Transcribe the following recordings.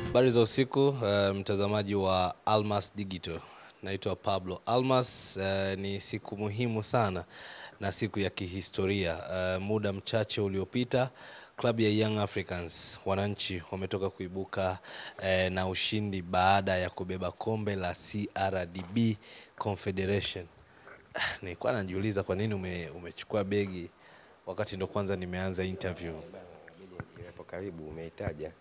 Habari za usiku, mtazamaji wa Almas Digital. Naitwa Pablo. Almas ni siku muhimu sana na siku ya kihistoria. Muda mchache uliopita, klabu ya Young Africans wananchi wametoka kuibuka na ushindi baada ya kubeba kombe la CRDB Confederation. Nilikuwa najiuliza kwa nini umechukua begi wakati ndo kwanza nimeanza interview. Hapo karibu umeitaja.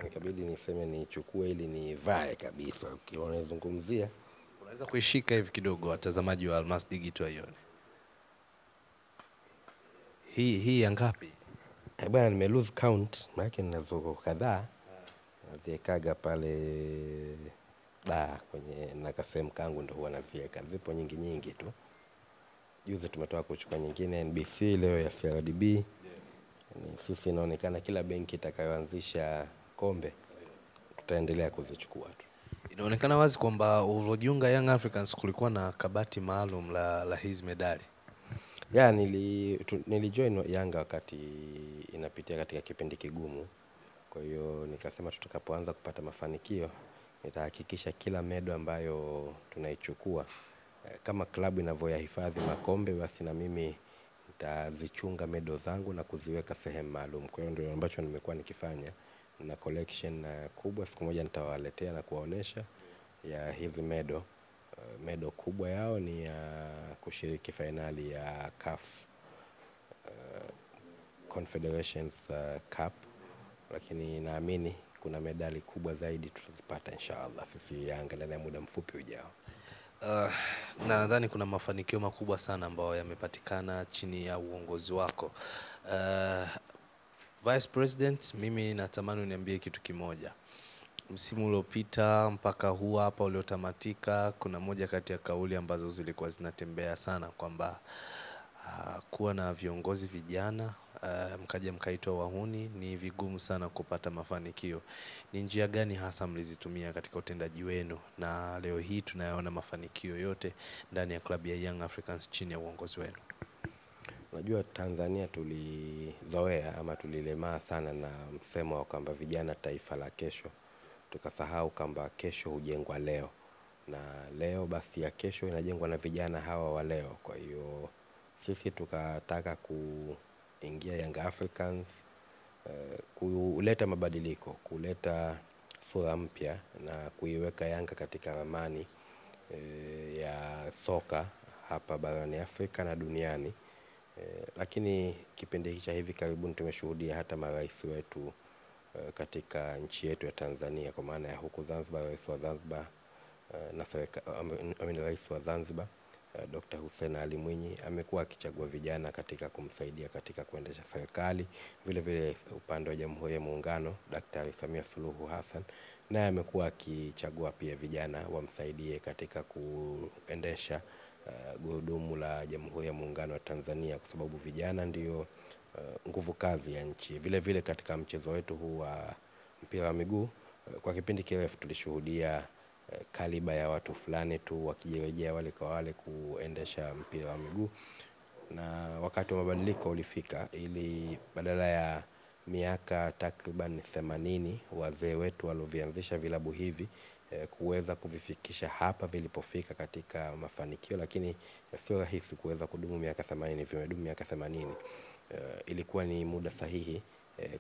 Nikabidi niseme nichukue ili nivae kabisa. Ukiwa unazungumzia, Unaweza kuishika hivi kidogo watazamaji wa Almas Digital ione. Hii ya ngapi? Bwana nime lose count, maana ninazo kadhaa. Naziekaga pale kwenye na kasem kangu ndo huwa nazieka. Zipo nyingi tu. Juzi tumetoka kuchukua nyingine NBC, leo ya CRDB. Sisi inaonekana kila benki itakayoanzisha kombe tutaendelea kuzichukua tu. Inaonekana wazi kwamba ulivyojiunga Young kulikuwa na kabati maalum la hizi medali. Ya nilijoin Yanga wakati inapitia katika kipindi kigumu. Kwa hiyo nikasema tutakapoanza kupata mafanikio nitahakikisha kila medo ambayo tunaichukua kama klabu inavyoyahifadhi makombe, basi na mimi nitazichunga medo zangu na kuziweka sehemu maalum. Kwa hiyo ndio ambacho nimekuwa nikifanya, na collection kubwa. Siku moja nitawaletea na kuwaonesha ya hizi medo. Medo kubwa yao ni ya kushiriki finali ya CAF Confederations Cup, lakini naamini kuna medali kubwa zaidi tutazipata inshallah sisi Yanga ndani ya muda mfupi ujao. Nadhani kuna mafanikio makubwa sana ambayo yamepatikana chini ya uongozi wako. Vice President, mimi natamani uniambie kitu kimoja. Msimu uliopita mpaka huu hapa uliotamatika, kuna moja kati ya kauli ambazo zilikuwa zinatembea sana kwamba kuwa na viongozi vijana mkaja mkaitwa wahuni ni vigumu sana kupata mafanikio. Ni njia gani hasa mlizitumia katika utendaji wenu na leo hii tunayaona mafanikio yote ndani ya klabu ya Young Africans chini ya uongozi wenu? Unajua Tanzania tulizoea ama tulilemaa sana na msemo wa kwamba vijana taifa la kesho. Tukasahau kwamba kesho hujengwa leo, na leo basi ya kesho inajengwa na vijana hawa wa leo. Kwa hiyo sisi tukataka kuingia Young Africans, kuleta mabadiliko, kuleta sura mpya na kuiweka Yanga katika ramani ya soka hapa barani Afrika na duniani. Lakini kipindi cha hivi karibuni tumeshuhudia hata marais wetu katika nchi yetu ya Tanzania, kwa maana ya huku Zanzibar, rais wa Zanzibar rais wa Zanzibar Dr. Hussein Ali Mwinyi amekuwa akichagua vijana katika kumsaidia katika kuendesha serikali. Vile vile upande wa Jamhuri ya Muungano Daktari Samia Suluhu Hassan naye amekuwa akichagua pia vijana wamsaidie katika kuendesha gurudumu la Jamhuri ya Muungano wa Tanzania, kwa sababu vijana ndio nguvu kazi ya nchi. Vile vile katika mchezo wetu huu wa mpira wa miguu, kwa kipindi kirefu tulishuhudia kaliba ya watu fulani tu wakijirejea wale kwa wale kuendesha mpira wa miguu, na wakati wa mabadiliko ulifika ili badala ya miaka takriban 80 wazee wetu waliovianzisha vilabu hivi kuweza kuvifikisha hapa vilipofika katika mafanikio, lakini sio rahisi kuweza kudumu miaka 80. Vimedumu miaka 80. Ilikuwa ni muda sahihi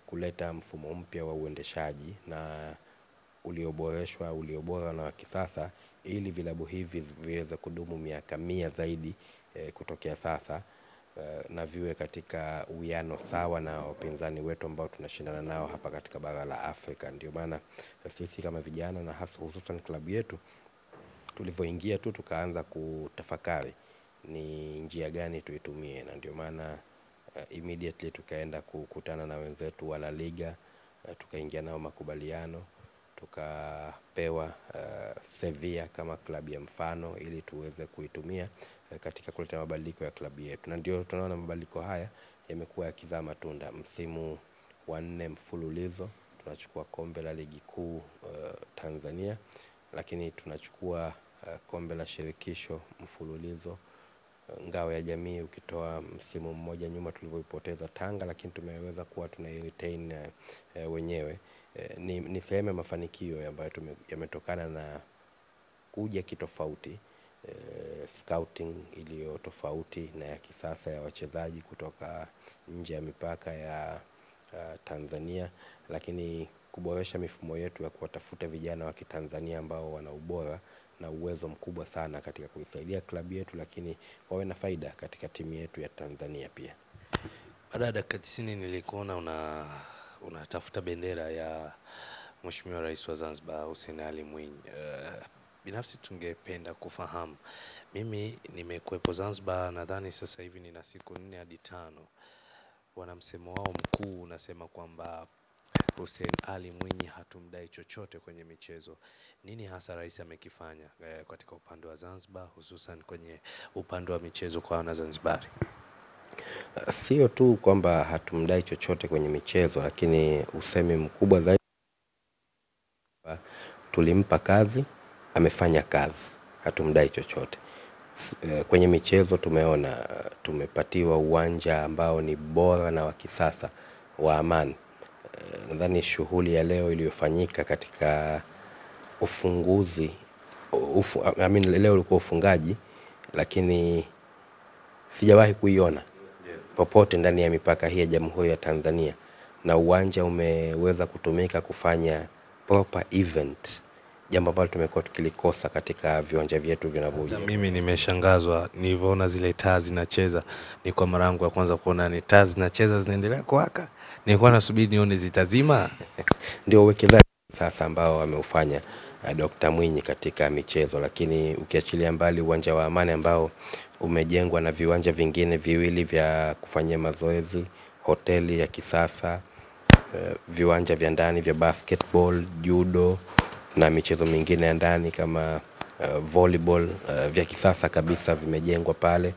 kuleta mfumo mpya wa uendeshaji na ulioboreshwa, uliobora na wa kisasa, ili vilabu hivi viweze kudumu miaka 100 zaidi kutokea sasa, na viwe katika uwiano sawa na wapinzani wetu ambao tunashindana nao hapa katika bara la Afrika. Ndio maana sisi kama vijana na hasa hususan klabu yetu tulivyoingia tu tukaanza kutafakari ni njia gani tuitumie, na ndio maana immediately tukaenda kukutana na wenzetu wa La Liga, tukaingia nao makubaliano, tukapewa Sevilla kama klabu ya mfano ili tuweze kuitumia katika kuleta mabadiliko ya klabu yetu. Na ndio tunaona mabadiliko haya yamekuwa yakizaa matunda. Msimu wa 4 mfululizo tunachukua kombe la ligi kuu Tanzania, lakini tunachukua kombe la shirikisho mfululizo. Ngao ya Jamii ukitoa msimu mmoja nyuma tulivyoipoteza Tanga, lakini tumeweza kuwa tunairetain wenyewe. ni sehemu ya mafanikio ambayo yametokana na kuja kitofauti, scouting iliyo tofauti na ya kisasa ya wachezaji kutoka nje ya mipaka ya Tanzania, lakini kuboresha mifumo yetu ya kuwatafuta vijana wa Kitanzania ambao wana ubora na uwezo mkubwa sana katika kuisaidia klabu yetu, lakini wawe na faida katika timu yetu ya Tanzania pia. Baada ya dakika 90 nilikuona unatafuta bendera ya Mheshimiwa Rais wa Zanzibar Hussein Ali Mwinyi. Binafsi tungependa kufahamu, mimi nimekuepo Zanzibar nadhani sasa hivi nina siku 4 hadi 5. Wana msemo wao mkuu unasema kwamba Hussein Ali Mwinyi hatumdai chochote kwenye michezo. Nini hasa rais amekifanya katika upande wa Zanzibar, hususan kwenye upande wa michezo kwa wana Zanzibari? Sio tu kwamba hatumdai chochote kwenye michezo, lakini usemi mkubwa zaidi, tulimpa kazi, amefanya kazi, hatumdai chochote. Kwenye michezo tumeona tumepatiwa uwanja ambao ni bora na wa kisasa wa Amani. Nadhani shughuli ya leo iliyofanyika katika ufunguzi, leo ulikuwa ufungaji, lakini sijawahi kuiona popote ndani ya mipaka hii ya Jamhuri ya Tanzania, na uwanja umeweza kutumika kufanya proper event, jambo ambalo tumekuwa tukilikosa katika viwanja vyetu vinavyokuja. Mimi nimeshangazwa nilivyoona zile taa zinacheza. Ni kwa mara yangu ya kwanza kuona ni taa zinacheza zinaendelea kuwaka. Nilikuwa nasubiri nione zitazima. Ndio uwekezaji sasa ambao ameufanya Dr. Mwinyi katika michezo, lakini ukiachilia mbali uwanja wa Amani ambao umejengwa na viwanja vingine viwili vya kufanyia mazoezi, hoteli ya kisasa, viwanja vya ndani vya basketball, judo na michezo mingine ya ndani kama volleyball vya kisasa kabisa vimejengwa pale.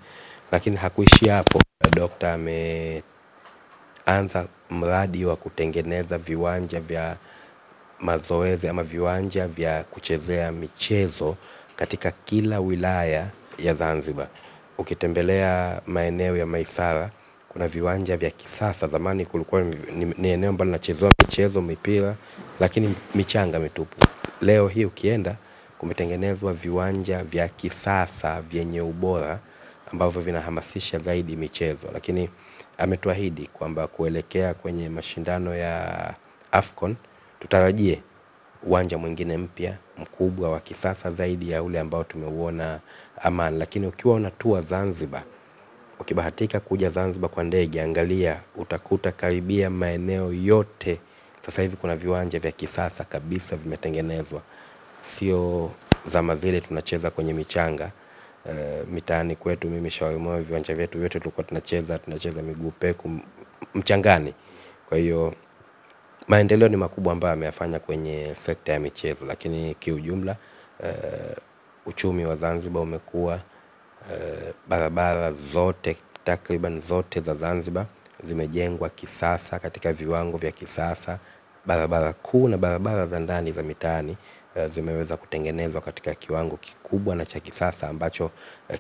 Lakini hakuishia hapo. Dokta ameanza mradi wa kutengeneza viwanja vya mazoezi ama viwanja vya kuchezea michezo katika kila wilaya ya Zanzibar. Ukitembelea maeneo ya Maisara kuna viwanja vya kisasa. Zamani kulikuwa ni eneo ambalo linachezewa michezo, mipira, lakini michanga mitupu. Leo hii ukienda kumetengenezwa viwanja vya kisasa vyenye ubora ambavyo vinahamasisha zaidi michezo. Lakini ametuahidi kwamba kuelekea kwenye mashindano ya Afcon tutarajie uwanja mwingine mpya mkubwa wa kisasa zaidi ya ule ambao tumeuona Amani. Lakini ukiwa unatua Zanzibar, ukibahatika kuja Zanzibar kwa ndege, angalia utakuta karibia maeneo yote sasa hivi kuna viwanja vya kisasa kabisa vimetengenezwa. Sio zama zile tunacheza kwenye michanga. Mitaani kwetu mimi Shawarimoyo viwanja vyetu vyote tulikuwa tunacheza miguu peku mchangani. Kwa hiyo maendeleo ni makubwa ambayo ameyafanya kwenye sekta ya michezo, lakini kiujumla uchumi wa Zanzibar umekuwa, barabara zote takriban zote za Zanzibar zimejengwa kisasa katika viwango vya kisasa. Barabara kuu na barabara za ndani za mitaani zimeweza kutengenezwa katika kiwango kikubwa na cha kisasa ambacho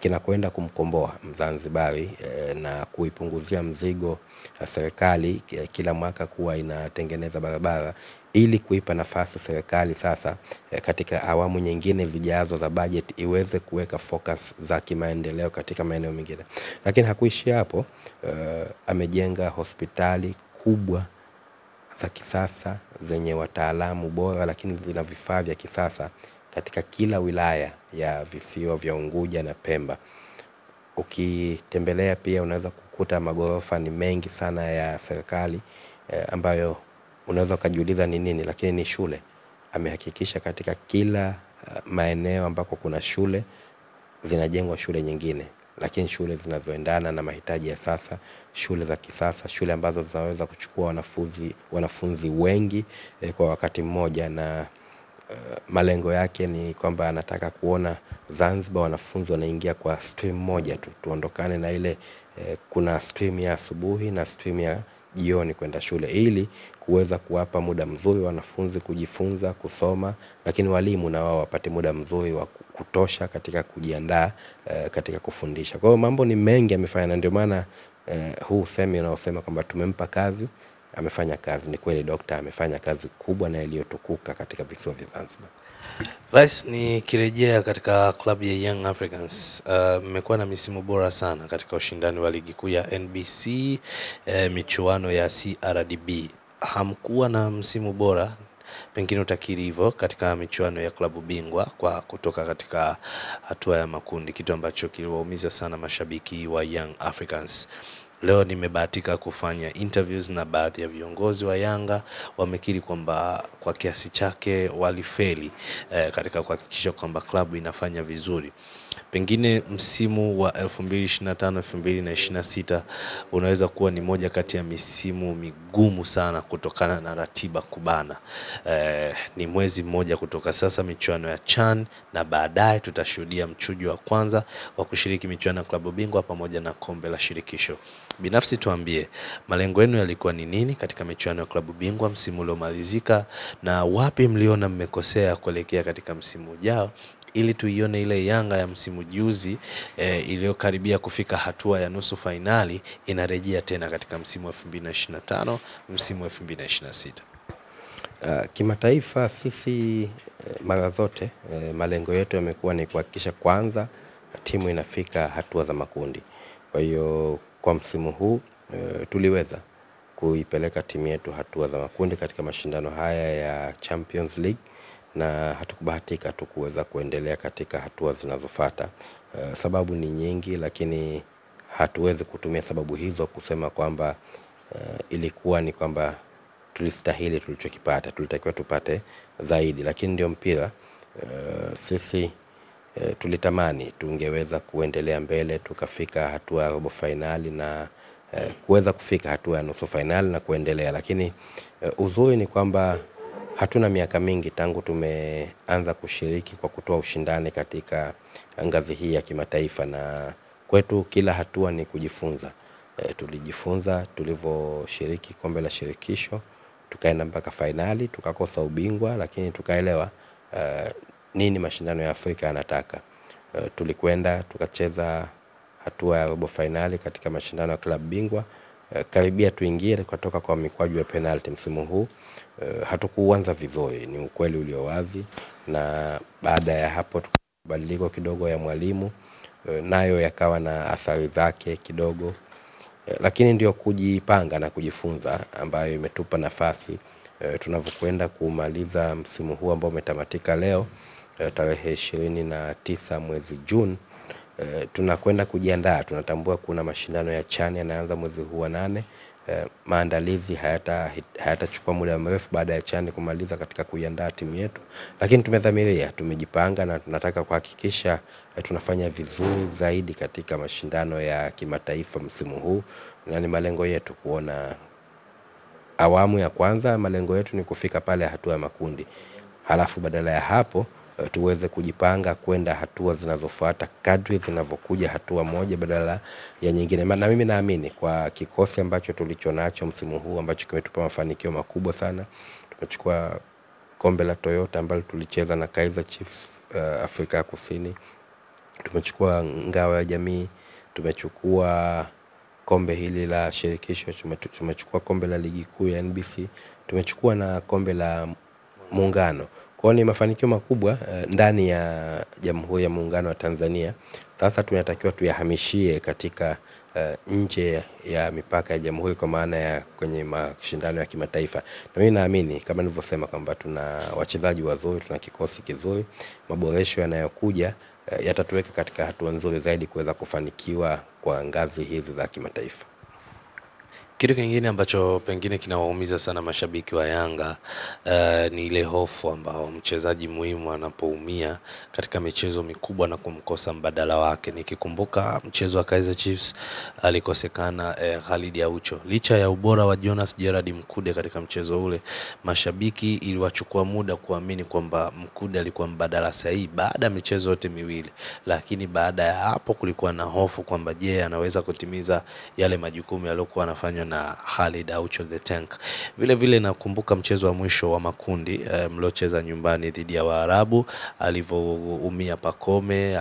kinakwenda kumkomboa Mzanzibari na kuipunguzia mzigo serikali kila mwaka kuwa inatengeneza barabara, ili kuipa nafasi serikali sasa katika awamu nyingine zijazo za budget iweze kuweka focus za kimaendeleo katika maeneo mengine. Lakini hakuishia hapo. Amejenga hospitali kubwa za kisasa zenye wataalamu bora, lakini zina vifaa vya kisasa katika kila wilaya ya visiwa vya Unguja na Pemba. Ukitembelea pia unaweza kukuta magorofa ni mengi sana ya serikali ambayo unaweza kujiuliza ni nini, lakini ni shule. Amehakikisha katika kila maeneo ambako kuna shule zinajengwa shule nyingine, lakini shule zinazoendana na mahitaji ya sasa, shule za kisasa, shule ambazo zinaweza kuchukua wanafunzi wengi kwa wakati mmoja. Na malengo yake ni kwamba anataka kuona Zanzibar wanafunzi wanaingia kwa stream moja tu. Tuondokane na ile kuna stream ya asubuhi na stream ya jioni kwenda shule, ili kuweza kuwapa muda mzuri wanafunzi kujifunza, kusoma, lakini walimu na wao wapate muda mzuri wa kutosha katika kujiandaa katika kufundisha. Kwa hiyo mambo ni mengi amefanya, na ndio maana huu usemi unaosema kwamba tumempa kazi, amefanya kazi, ni kweli Dokta amefanya kazi kubwa na iliyotukuka katika visiwa vya Zanzibar. Vice, ni kirejea katika klabu ya Young Africans, mmekuwa na misimu bora sana katika ushindani wa ligi kuu ya NBC, michuano ya CRDB. Hamkuwa na msimu bora, pengine utakiri hivyo, katika michuano ya klabu bingwa kwa kutoka katika hatua ya makundi, kitu ambacho kiliwaumiza sana mashabiki wa Young Africans. Leo nimebahatika kufanya interviews na baadhi ya viongozi wa Yanga, wamekiri kwamba kwa kiasi chake walifeli katika kuhakikisha kwamba klabu inafanya vizuri. Pengine msimu wa 2025-2026 unaweza kuwa ni moja kati ya misimu migumu sana kutokana na ratiba kubana. Ni mwezi mmoja kutoka sasa michuano ya CHAN, na baadaye tutashuhudia mchujo wa kwanza wa kushiriki michuano ya klabu bingwa pamoja na kombe la shirikisho. Binafsi tuambie, malengo yenu yalikuwa ni nini katika michuano ya klabu bingwa msimu uliomalizika, na wapi mliona mmekosea kuelekea katika msimu ujao, ili tuione ile Yanga ya msimu juzi iliyokaribia kufika hatua ya nusu fainali inarejea tena katika msimu wa 2025, msimu wa 2026. Kimataifa sisi mara zote malengo yetu yamekuwa ni kuhakikisha kwanza timu inafika hatua za makundi. Kwa hiyo kwa msimu huu tuliweza kuipeleka timu yetu hatua za makundi katika mashindano haya ya Champions League, na hatukubahatika tu kuweza kuendelea katika hatua zinazofuata. Sababu ni nyingi, lakini hatuwezi kutumia sababu hizo kusema kwamba ilikuwa ni kwamba tulistahili tulichokipata, tulitakiwa tupate zaidi, lakini ndio mpira. Sisi tulitamani tungeweza kuendelea mbele, tukafika hatua ya robo finali na kuweza kufika hatua ya nusu finali na kuendelea, lakini uzuri ni kwamba hatuna miaka mingi tangu tumeanza kushiriki kwa kutoa ushindani katika ngazi hii ya kimataifa, na kwetu kila hatua ni kujifunza. Tulijifunza tulivyoshiriki kombe la shirikisho, tukaenda mpaka finali, tukakosa ubingwa, lakini tukaelewa nini mashindano ya Afrika yanataka. Tulikwenda tukacheza hatua ya robo finali katika mashindano ya klabu bingwa, karibia tuingie kutoka kwa mikwaju ya penalty. Msimu huu hatukuanza vizuri, ni ukweli ulio wazi, na baada ya hapo tukabadiliko kidogo ya mwalimu, nayo yakawa na athari zake kidogo, lakini ndio kujipanga na kujifunza ambayo imetupa nafasi tunavyokwenda kumaliza msimu huu ambao umetamatika leo tarehe 29 mwezi Juni. Tunakwenda kujiandaa, tunatambua kuna mashindano ya CHAN yanaanza mwezi huu wa 8. Maandalizi hayatachukua muda mrefu baada ya CHAN kumaliza katika kuiandaa timu yetu, lakini tumedhamiria, tumejipanga na tunataka kuhakikisha tunafanya vizuri zaidi katika mashindano ya kimataifa msimu huu, na ni malengo yetu kuona awamu ya kwanza, malengo yetu ni kufika pale hatua ya makundi, halafu badala ya hapo tuweze kujipanga kwenda hatua zinazofuata kadri zinavyokuja hatua moja badala ya nyingine. Na mimi naamini kwa kikosi ambacho tulichonacho msimu huu ambacho kimetupa mafanikio makubwa sana, tumechukua kombe la Toyota ambalo tulicheza na Kaizer Chiefs Afrika ya Kusini, tumechukua ngao ya jamii, tumechukua kombe hili la shirikisho, tumechukua kombe la ligi kuu ya NBC, tumechukua na kombe la muungano. Kwa ni mafanikio makubwa ndani ya Jamhuri ya Muungano wa Tanzania. Sasa tunatakiwa tuyahamishie katika nje ya mipaka ya jamhuri, kwa maana ya kwenye mashindano ya kimataifa. Na mimi naamini kama nilivyosema kwamba tuna wachezaji wazuri, tuna kikosi kizuri, maboresho yanayokuja yatatuweka katika hatua nzuri zaidi kuweza kufanikiwa kwa ngazi hizi za kimataifa. Kitu kingine ambacho pengine kinawaumiza sana mashabiki wa Yanga ni ile hofu ambao mchezaji muhimu anapoumia katika michezo mikubwa na kumkosa mbadala wake. Nikikumbuka mchezo wa Kaizer Chiefs alikosekana Khalid Aucho. Licha ya ubora wa Jonas Gerard Mkude katika mchezo ule, mashabiki iliwachukua muda kuamini kwamba Mkude alikuwa mbadala sahihi baada ya michezo yote miwili, lakini baada ya hapo kulikuwa na hofu kwamba je, anaweza kutimiza yale majukumu yaliyokuwa anafanywa na Khalid Aucho the Tank. Vile vile nakumbuka mchezo wa mwisho wa makundi mliocheza nyumbani dhidi ya Waarabu, alivyoumia Pacome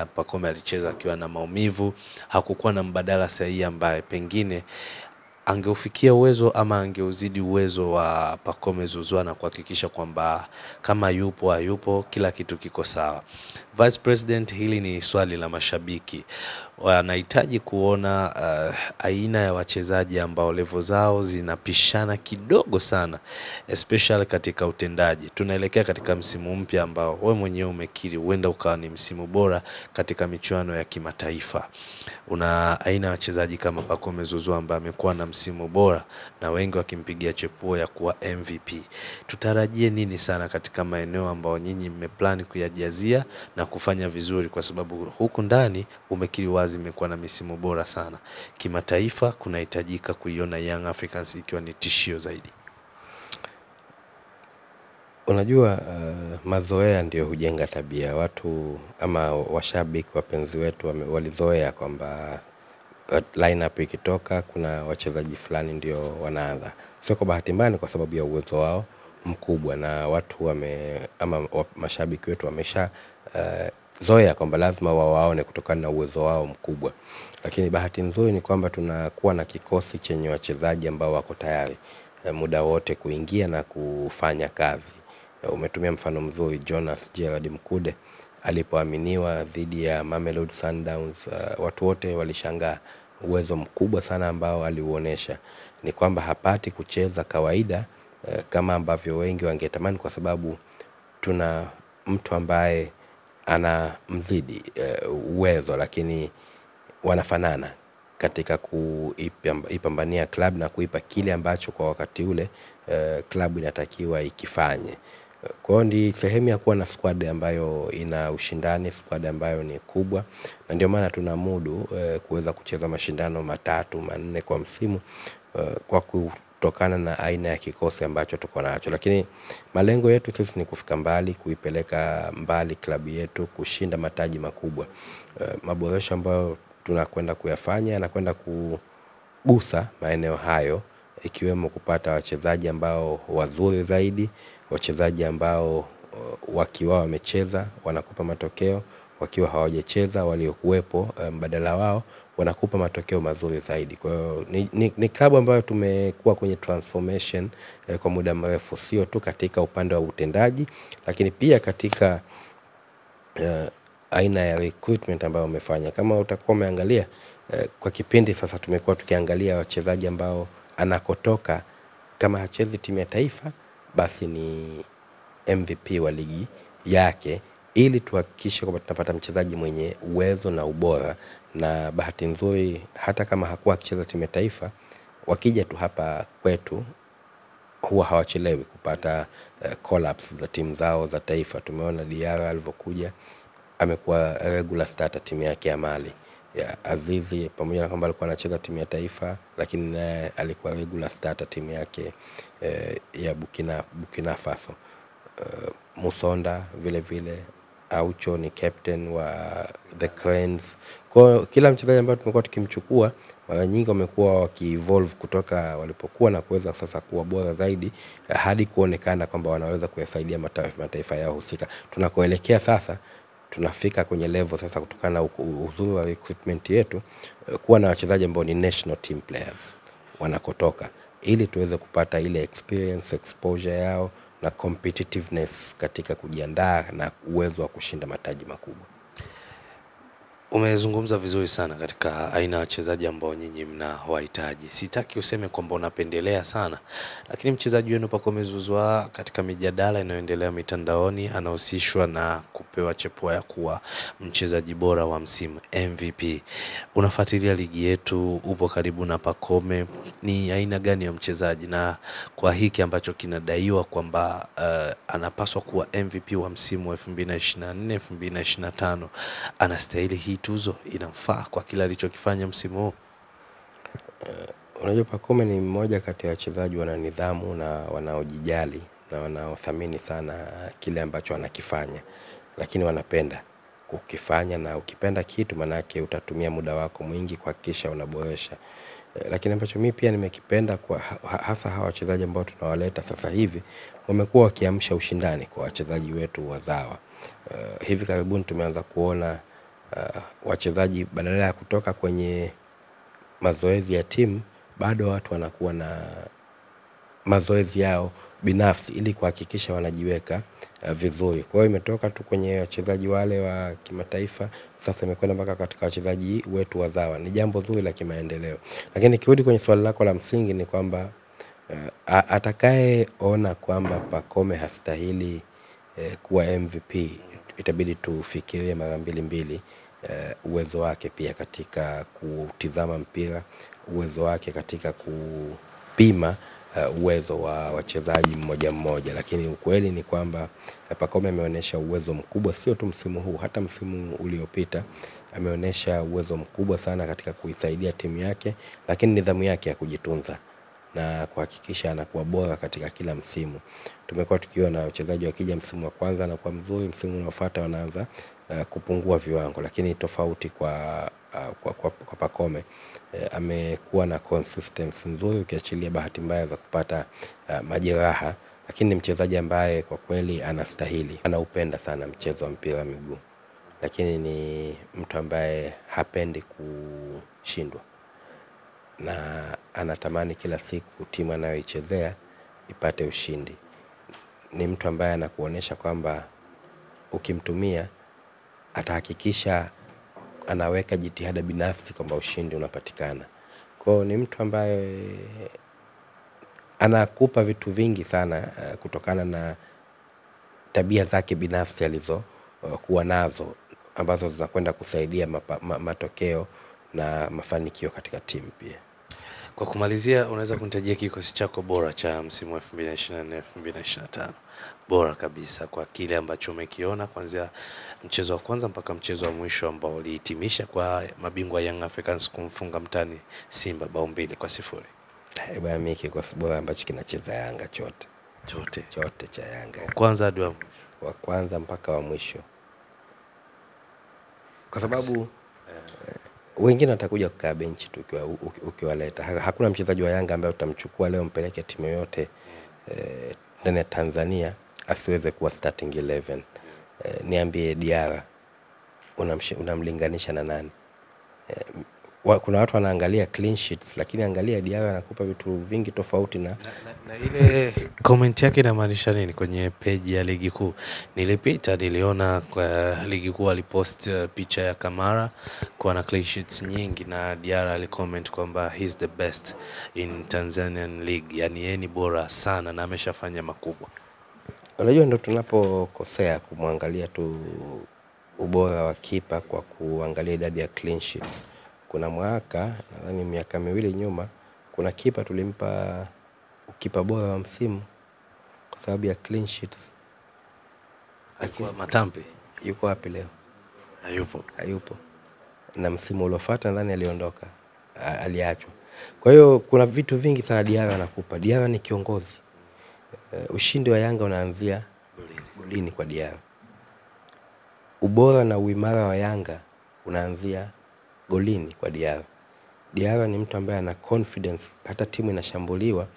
alicheza akiwa na maumivu, hakukuwa na mbadala sahihi ambaye pengine angeufikia uwezo ama angeuzidi uwezo wa Pacome Zouzoua na kuhakikisha kwamba kama yupo hayupo kila kitu kiko sawa. Vice President, hili ni swali la mashabiki. Wanahitaji kuona aina ya wachezaji ambao level zao zinapishana kidogo sana, especially katika utendaji. Tunaelekea katika msimu mpya ambao wewe mwenyewe umekiri huenda ukawa ni msimu bora katika michuano ya kimataifa. Una aina ya wachezaji kama Pacome Zouzoua ambaye amekuwa na msimu bora na wengi wakimpigia chepuo ya kuwa MVP. Tutarajie nini sana katika maeneo ambao nyinyi mmeplan kuyajazia na kufanya vizuri, kwa sababu huku ndani umekiri wazi imekuwa na misimu bora sana. Kimataifa kunahitajika kuiona Young Africans ikiwa ni tishio zaidi. Unajua mazoea ndio hujenga tabia. Watu ama washabiki wapenzi wetu walizoea kwamba lineup ikitoka kuna wachezaji fulani ndio wanaanza. Sio kwa bahati mbaya, kwa sababu ya uwezo wao mkubwa, na watu mashabiki wetu wamesha zoea kwamba lazima waone kutokana na uwezo wao mkubwa. Lakini bahati nzuri ni kwamba tunakuwa na kikosi chenye wachezaji ambao wako tayari muda wote kuingia na kufanya kazi. Umetumia mfano mzuri Jonas Gerald Mkude alipoaminiwa dhidi ya Mamelodi Sundowns. Watu wote walishangaa uwezo mkubwa sana ambao aliuonesha. Ni kwamba hapati kucheza kawaida kama ambavyo wengi wangetamani, kwa sababu tuna mtu ambaye ana mzidi uwezo, lakini wanafanana katika kuipambania club na kuipa kile ambacho kwa wakati ule club inatakiwa ikifanye. Kwa hiyo ndi sehemu ya kuwa na squad ambayo ina ushindani, squad ambayo ni kubwa, na ndio maana tunamudu kuweza kucheza mashindano 3, 4 kwa msimu kwa kutokana na aina ya kikosi ambacho tuko nacho. Lakini malengo yetu sisi ni kufika mbali, kuipeleka mbali klabu yetu, kushinda mataji makubwa. Maboresho ambayo tunakwenda kuyafanya yanakwenda kugusa maeneo hayo, ikiwemo kupata wachezaji ambao wazuri zaidi, wachezaji ambao wakiwa wamecheza wanakupa matokeo, wakiwa hawajacheza waliokuwepo mbadala wao wanakupa matokeo mazuri zaidi. Kwa hiyo ni klabu ambayo tumekuwa kwenye transformation kwa muda mrefu, sio tu katika upande wa utendaji, lakini pia katika aina ya recruitment ambayo umefanya. Kama utakuwa umeangalia kwa kipindi sasa, tumekuwa tukiangalia wachezaji ambao anakotoka, kama hachezi timu ya taifa basi ni MVP wa ligi yake, ili tuhakikishe kwamba tunapata mchezaji mwenye uwezo na ubora. Na bahati nzuri hata kama hakuwa akicheza timu ya taifa, wakija tu hapa kwetu huwa hawachelewi kupata collapse za timu zao za taifa. Tumeona Diarra alivyokuja amekuwa regular starter timu yake ya Mali. Ya Azizi pamoja na kwamba alikuwa anacheza timu ya taifa, lakini naye alikuwa regular starter timu yake ya Burkina Faso. Musonda vile vile, Aucho ni captain wa the Cranes. Kwa kila mchezaji ambaye tumekuwa tukimchukua mara nyingi wamekuwa waki-evolve kutoka walipokuwa na kuweza sasa kuwa bora zaidi, hadi kuonekana kwamba wanaweza kuyasaidia mataifa yao husika. Tunakoelekea sasa, tunafika kwenye level sasa, kutokana na uzuri wa recruitment yetu, kuwa na wachezaji ambao ni national team players wanakotoka, ili tuweze kupata ile experience, exposure yao na competitiveness katika kujiandaa na uwezo wa kushinda mataji makubwa. Umezungumza vizuri sana katika aina ya wachezaji ambao nyinyi mnawahitaji. Sitaki useme kwamba unapendelea sana, lakini mchezaji wenu Pacome Zouzoua katika mijadala inayoendelea mitandaoni anahusishwa na kupewa chepuo ya kuwa mchezaji bora wa msimu, MVP. Unafuatilia ligi yetu, upo karibu na Pacome, ni aina gani ya mchezaji, na kwa hiki ambacho kinadaiwa kwamba anapaswa kuwa MVP wa msimu 2024 2025, anastahili hii tuzo? Inamfaa kwa kila alichokifanya msimu huu? Unajua Pacome ni mmoja kati ya wachezaji wana nidhamu na wanaojijali na wanaothamini sana kile ambacho anakifanya, lakini wanapenda kukifanya, na ukipenda kitu manake utatumia muda wako mwingi kuhakikisha unaboresha. Lakini ambacho mimi pia nimekipenda kwa hasa hawa wachezaji ambao tunawaleta sasa hivi, wamekuwa wakiamsha ushindani kwa wachezaji wetu wazawa. Hivi karibuni tumeanza kuona wachezaji badala ya kutoka kwenye mazoezi ya timu bado watu wanakuwa na mazoezi yao binafsi ili kuhakikisha wanajiweka vizuri. Kwa hiyo imetoka tu kwenye wachezaji wale wa kimataifa, sasa imekwenda mpaka katika wachezaji wetu wazawa. Ni jambo zuri la kimaendeleo. Lakini nikirudi kwenye swali lako la msingi ni kwamba atakayeona kwamba Pacome hastahili kuwa MVP, itabidi tufikirie mara mbili uwezo wake pia katika kutizama mpira, uwezo wake katika kupima uwezo wa wachezaji mmoja mmoja. Lakini ukweli ni kwamba Pacome ameonyesha uwezo mkubwa, sio tu msimu huu, hata msimu uliopita ameonyesha uwezo mkubwa sana katika kuisaidia timu yake, lakini nidhamu yake ya kujitunza na kuhakikisha anakuwa bora katika kila msimu. Tumekuwa tukiona wachezaji wakija msimu wa kwanza anakuwa mzuri, msimu unaofuata wanaanza kupungua viwango, lakini tofauti kwa Pacome amekuwa na consistency nzuri, ukiachilia bahati mbaya za kupata majeraha, lakini ni mchezaji ambaye kwa kweli anastahili. Anaupenda sana mchezo wa mpira wa miguu, lakini ni mtu ambaye hapendi kushindwa na anatamani kila siku timu anayoichezea ipate ushindi. Ni mtu ambaye anakuonesha kwamba ukimtumia atahakikisha anaweka jitihada binafsi kwamba ushindi unapatikana. Kwa hiyo ni mtu ambaye anakupa vitu vingi sana kutokana na tabia zake binafsi alizokuwa nazo, ambazo zinakwenda kusaidia matokeo na mafanikio katika timu pia. Kwa kumalizia, unaweza kunitajia kikosi chako bora cha msimu wa 2024-2025? Bora kabisa kwa kile ambacho umekiona kuanzia mchezo wa kwanza mpaka mchezo wa mwisho ambao ulihitimisha kwa mabingwa Young Africans kumfunga mtani Simba 2-0. Bwana, mimi kikosi bora ambacho kinacheza Yanga chote cha Yanga, kwanza hadi wa kwanza mpaka wa mwisho, kwa sababu wengine watakuja kukaa benchi tu ukiwaleta. Hakuna mchezaji wa Yanga ambaye utamchukua leo mpeleke timu yote ndani ya Tanzania asiweze kuwa starting 11. Niambie Diarra unamlinganisha na nani? Kuna watu wanaangalia clean sheets, lakini angalia Diarra anakupa vitu vingi tofauti na ile comment yake inamaanisha nini kwenye page ya ligi kuu. Nilipita niliona kwa ligi kuu alipost picha ya Kamara kwa na clean sheets nyingi, na Diarra alicomment kwamba he's the best in Tanzanian league, yani yeye ni bora sana na ameshafanya makubwa. Unajua ndo tunapokosea kumwangalia tu ubora wa kipa kwa kuangalia idadi ya clean sheets. Kuna mwaka nadhani miaka miwili nyuma, kuna kipa tulimpa kipa bora wa msimu kwa sababu ya clean sheets. Alikuwa Matampi. Yuko wapi leo? Hayupo. Na msimu uliofuata nadhani aliondoka, aliachwa. Kwa hiyo kuna vitu vingi sana Diarra anakupa. Diarra ni kiongozi. Ushindi wa Yanga unaanzia golini kwa Diarra. Ubora na uimara wa Yanga unaanzia golini kwa Diarra. Diarra ni mtu ambaye ana confidence, hata timu inashambuliwa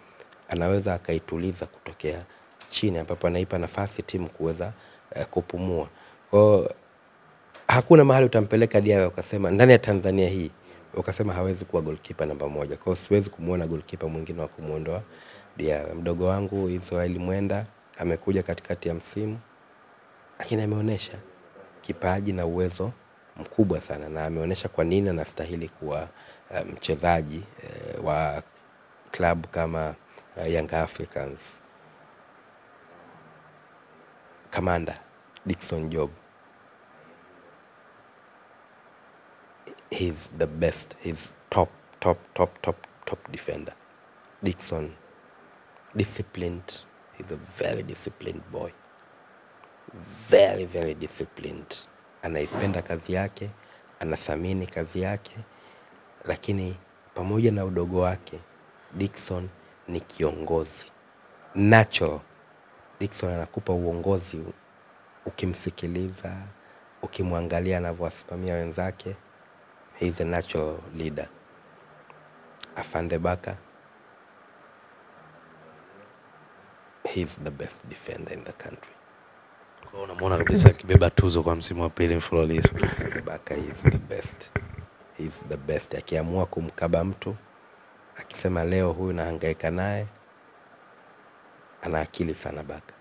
anaweza akaituliza kutokea chini, ambapo anaipa nafasi timu kuweza kupumua. Kwa hakuna mahali utampeleka Diarra ukasema ndani ya Tanzania hii ukasema hawezi kuwa goalkeeper namba 1. Kwa hiyo siwezi kumuona goalkeeper mwingine wa kumuondoa Diarra. Mdogo wangu Israel Mwenda amekuja katikati ya msimu, lakini ameonyesha kipaji na uwezo mkubwa sana, na ameonyesha kwa nini anastahili kuwa mchezaji wa club kama Young Africans. Kamanda Dickson Job, he's the best, he's top defender. Dickson disciplined, he's a very disciplined boy, very disciplined. Anaipenda kazi yake, anathamini kazi yake, lakini pamoja na udogo wake Dickson ni kiongozi natural. Dickson anakupa uongozi ukimsikiliza, ukimwangalia anavyowasimamia wenzake. He is a natural leader. Afande Baka, he is the best defender in the country. Kwa unamuona kabisa akibeba tuzo kwa msimu wa pili mfululizo. Baka is the best. He's the best. Akiamua kumkaba mtu Sema leo huyu nahangaika naye, ana akili sana Baka.